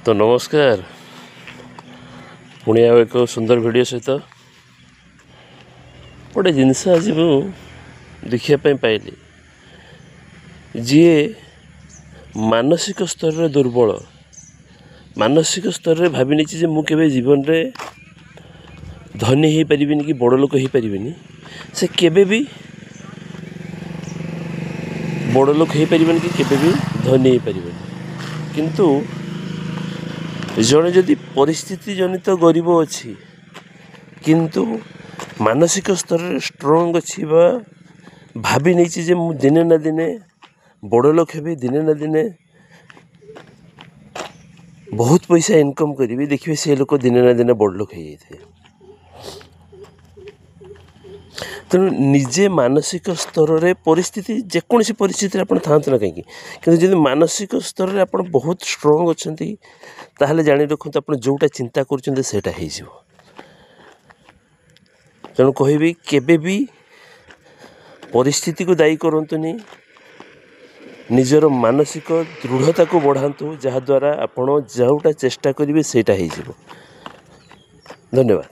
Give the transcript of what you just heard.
तो नमस्कार पुणी आउ एक सुंदर वीडियो सहित गोटे जिनस आज देखापी पाइली जी मानसिक स्तर रे दुर्बल मानसिक स्तर रे भावी नहीं मुझे जीवन रे धनी हो पारिनी कि बड़ लोक हो पारिनी से केबे भी बड़ लोक हो पारिनी कि केबे भी धनी हो पारिनी किंतु जड़े जदि परिस्थिति जनित गरीब अच्छी किंतु मानसिक स्तर स्ट्रंग अच्छी भावी नहीं जे मु दिने ना दिने बड़ लोक हेबी दिने ना दिने बहुत पैसा इनकम करी देखिए से लोक दिने ना दिने बड़ लोक हो जाए तेणु निजे मानसिक स्तर रे परिस्थिति जेकोसी परिस्थिति आप था ना कहीं कि जब मानसिक स्तर रे आप बहुत स्ट्रंग अच्छा ताहले जानी रखु आप जोटा चिंता करटा तेणु कहबी केबे भी परिस्थिति को दायी करंतुनी निजर मानसिक दृढ़ता को बढ़ातु जहाद्वारा आप जोटा चेष्टा करेंगे सेटा हो। धन्यवाद।